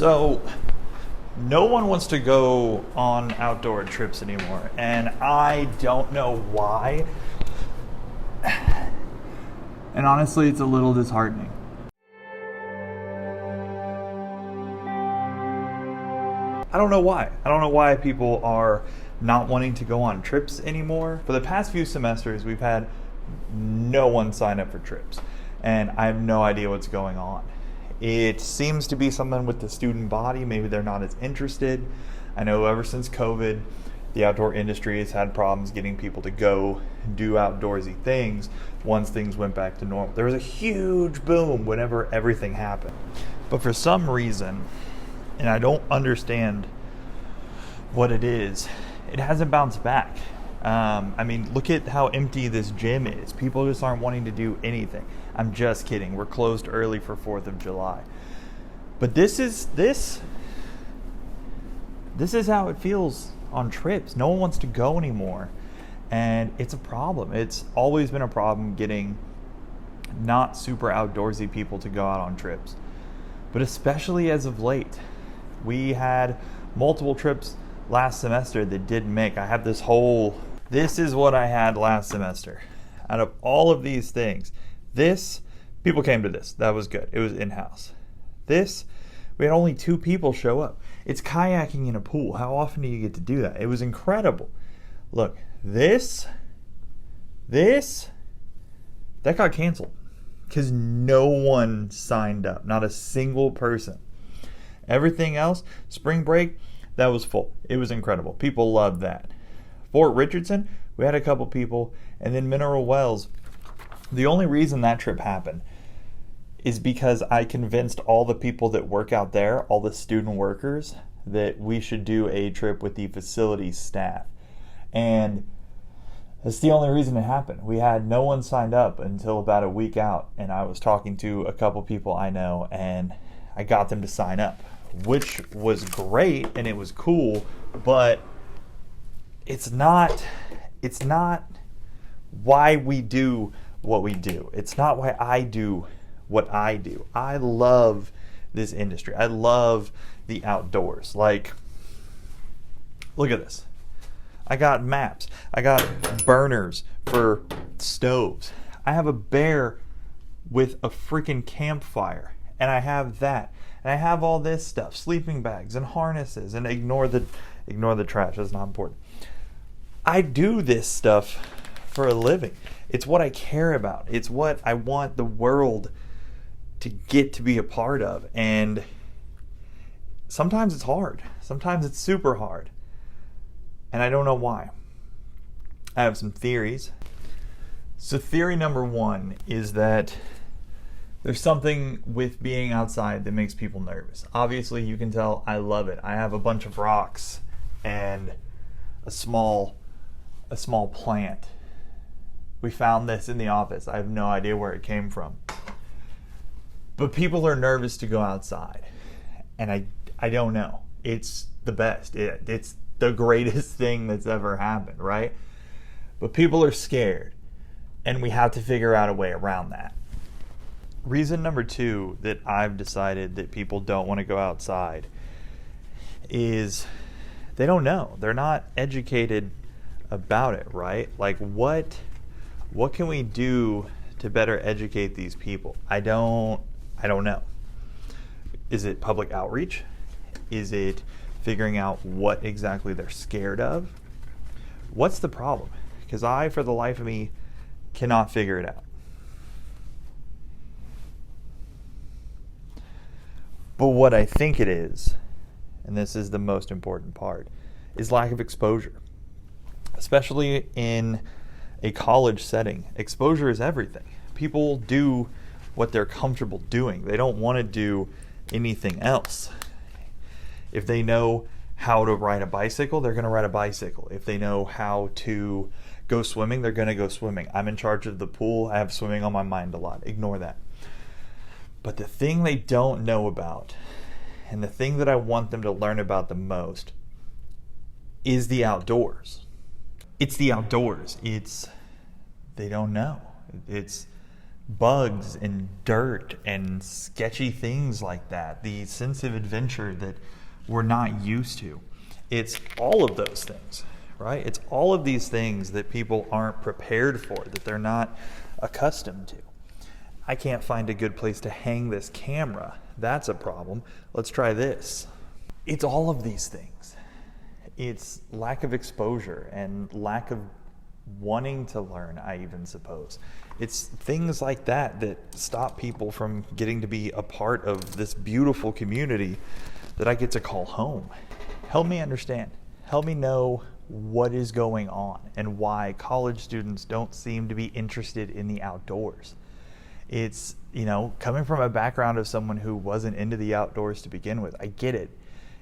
So, no one wants to go on outdoor trips anymore, and I don't know why. And honestly, it's a little disheartening. I don't know why. I don't know why people are not wanting to go on trips anymore. For the past few semesters, we've had no one sign up for trips, and I have no idea what's going on. It seems to be something with the student body. Maybe they're not as interested. I know ever since COVID, the outdoor industry has had problems getting people to go do outdoorsy things once things went back to normal. There was a huge boom whenever everything happened. But for some reason, and I don't understand what it is, it hasn't bounced back. Look at how empty this gym is. People just aren't wanting to do anything. I'm just kidding. We're closed early for 4th of July. But this is how it feels on trips. No one wants to go anymore. And it's a problem. It's always been a problem getting not super outdoorsy people to go out on trips. But especially as of late. We had multiple trips last semester that didn't make. I have this is what I had last semester. Out of all of these things, people came to this. That was good. It was in-house. We had only 2 people show up. It's kayaking in a pool. How often do you get to do that? It was incredible. Look, that got canceled because no one signed up. Not a single person. Everything else, spring break, that was full. It was incredible. People loved that. Fort Richardson, we had a couple people. And then Mineral Wells, the only reason that trip happened is because I convinced all the people that work out there, all the student workers, that we should do a trip with the facilities staff. And that's the only reason it happened. We had no one signed up until about a week out. And I was talking to a couple people I know, and I got them to sign up, which was great and it was cool, but it's not why we do what we do. It's not why I do what I do. I love this industry. I love the outdoors. Like, look at this. I got maps. I got burners for stoves. I have a bear with a freaking campfire, and I have that. And I have all this stuff, sleeping bags and harnesses, and ignore the trash. That's not important. I do this stuff for a living. It's what I care about. It's what I want the world to get to be a part of. And sometimes it's hard. Sometimes it's super hard. And I don't know why. I have some theories. So theory number 1 is that there's something with being outside that makes people nervous. Obviously, you can tell I love it. I have a bunch of rocks and a small plant. We found this in the office. I have no idea where it came from. But people are nervous to go outside. And I don't know. It's the best. It's the greatest thing that's ever happened, right? But people are scared. And we have to figure out a way around that. Reason number 2 that I've decided that people don't want to go outside is they don't know. They're not educated about it, right? Like, what can we do to better educate these people? I don't know. Is it public outreach? Is it figuring out what exactly they're scared of? What's the problem? Because I, for the life of me, cannot figure it out. But what I think it is, and this is the most important part, is lack of exposure. Especially in a college setting. Exposure is everything. People do what they're comfortable doing. They don't want to do anything else. If they know how to ride a bicycle, they're going to ride a bicycle. If they know how to go swimming, they're going to go swimming. I'm in charge of the pool. I have swimming on my mind a lot. Ignore that. But the thing they don't know about, and the thing that I want them to learn about the most, is the outdoors. It's the outdoors. They don't know. bugs and dirt and sketchy things like that, the sense of adventure that we're not used to. It's all of those things, right? It's all of these things that people aren't prepared for, that they're not accustomed to. I can't find a good place to hang this camera. That's a problem. Let's try this. It's all of these things. It's lack of exposure and lack of wanting to learn, I even suppose. It's things like that that stop people from getting to be a part of this beautiful community that I get to call home. Help me understand. Help me know what is going on and why college students don't seem to be interested in the outdoors. It's, coming from a background of someone who wasn't into the outdoors to begin with, I get it.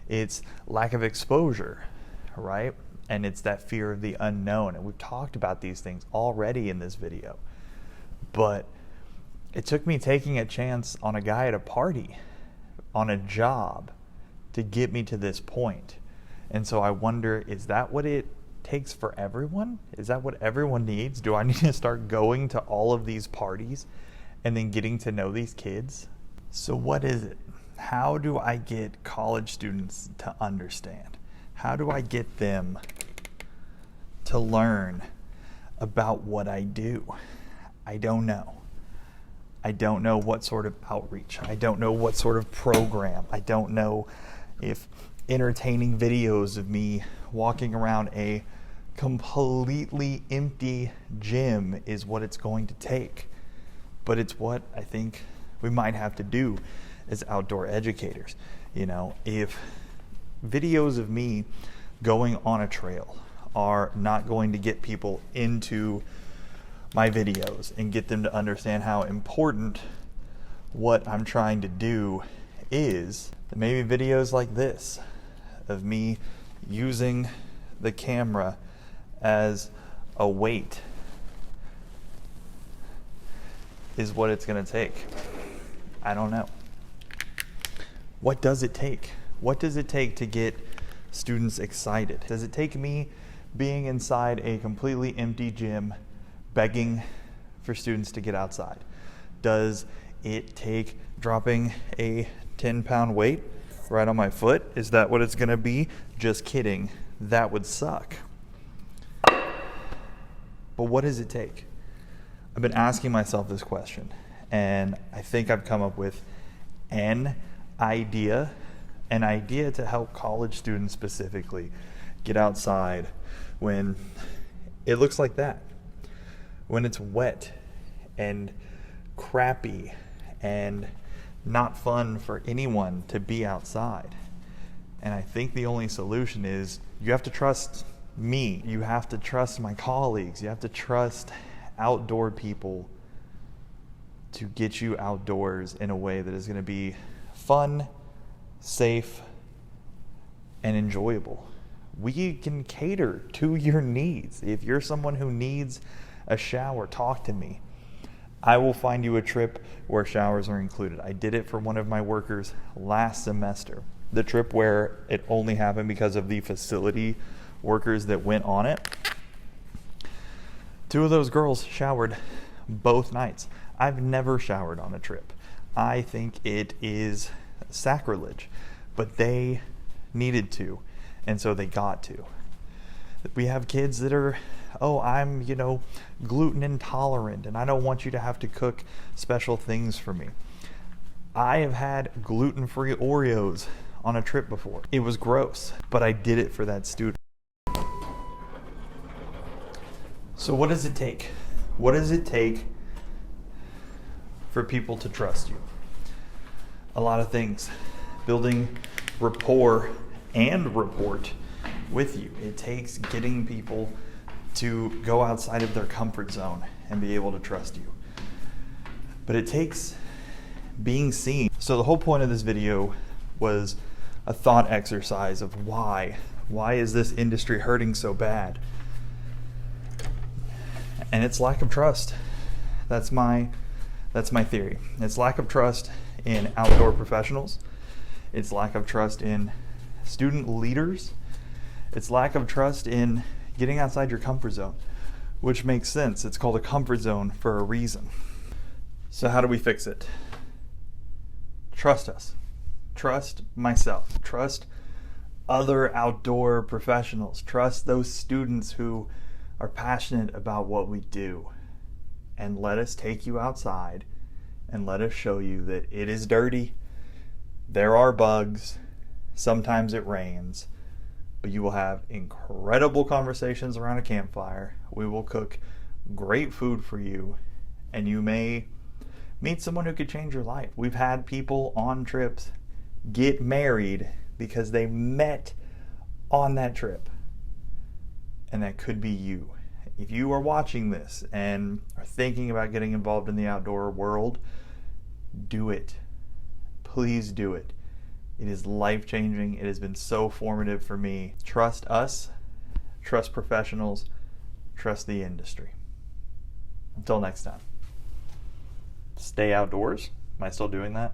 It's lack of exposure, right? And it's that fear of the unknown. And we've talked about these things already in this video. But it took me taking a chance on a guy at a party, on a job, to get me to this point. And so I wonder, is that what it takes for everyone? Is that what everyone needs? Do I need to start going to all of these parties and then getting to know these kids? So what is it? How do I get college students to understand? How do I get them to learn about what I do? I don't know. I don't know what sort of outreach. I don't know what sort of program. I don't know if entertaining videos of me walking around a completely empty gym is what it's going to take. But it's what I think we might have to do as outdoor educators. If videos of me going on a trail are not going to get people into my videos and get them to understand how important what I'm trying to do is, then maybe videos like this of me using the camera as a weight is what it's going to take. I don't know. What does it take? What does it take to get students excited? Does it take me being inside a completely empty gym begging for students to get outside? Does it take dropping a 10-pound weight right on my foot? Is that what it's going to be? Just kidding. That would suck. But what does it take? I've been asking myself this question, and I think I've come up with an idea to help college students specifically get outside when it looks like that. When it's wet and crappy and not fun for anyone to be outside. And I think the only solution is you have to trust me. You have to trust my colleagues. You have to trust outdoor people to get you outdoors in a way that is going to be fun, safe, and enjoyable. We can cater to your needs. If you're someone who needs a shower, talk to me. I will find you a trip where showers are included. I did it for one of my workers last semester. The trip where it only happened because of the facility workers that went on it. 2 of those girls showered both nights. I've never showered on a trip. I think it is sacrilege, but they needed to, and so they got to. We have kids that are, I'm, gluten intolerant, and I don't want you to have to cook special things for me. I have had gluten-free Oreos on a trip before. It was gross, but I did it for that student. So what does it take? What does it take for people to trust you? A lot of things. Building rapport and rapport with you. It takes getting people to go outside of their comfort zone and be able to trust you. But it takes being seen. So the whole point of this video was a thought exercise of why is this industry hurting so bad? And it's lack of trust. That's my theory. It's lack of trust in outdoor professionals. It's lack of trust in student leaders. It's lack of trust in getting outside your comfort zone, which makes sense. It's called a comfort zone for a reason. So how do we fix it? Trust us. Trust myself. Trust other outdoor professionals. Trust those students who are passionate about what we do. And let us take you outside and let us show you that it is dirty. There are bugs. Sometimes it rains. But you will have incredible conversations around a campfire. We will cook great food for you. And you may meet someone who could change your life. We've had people on trips get married because they met on that trip. And that could be you. If you are watching this and are thinking about getting involved in the outdoor world, do it. Please do it. It is life-changing. It has been so formative for me. Trust us, trust professionals, trust the industry. Until next time. Stay outdoors. Am I still doing that?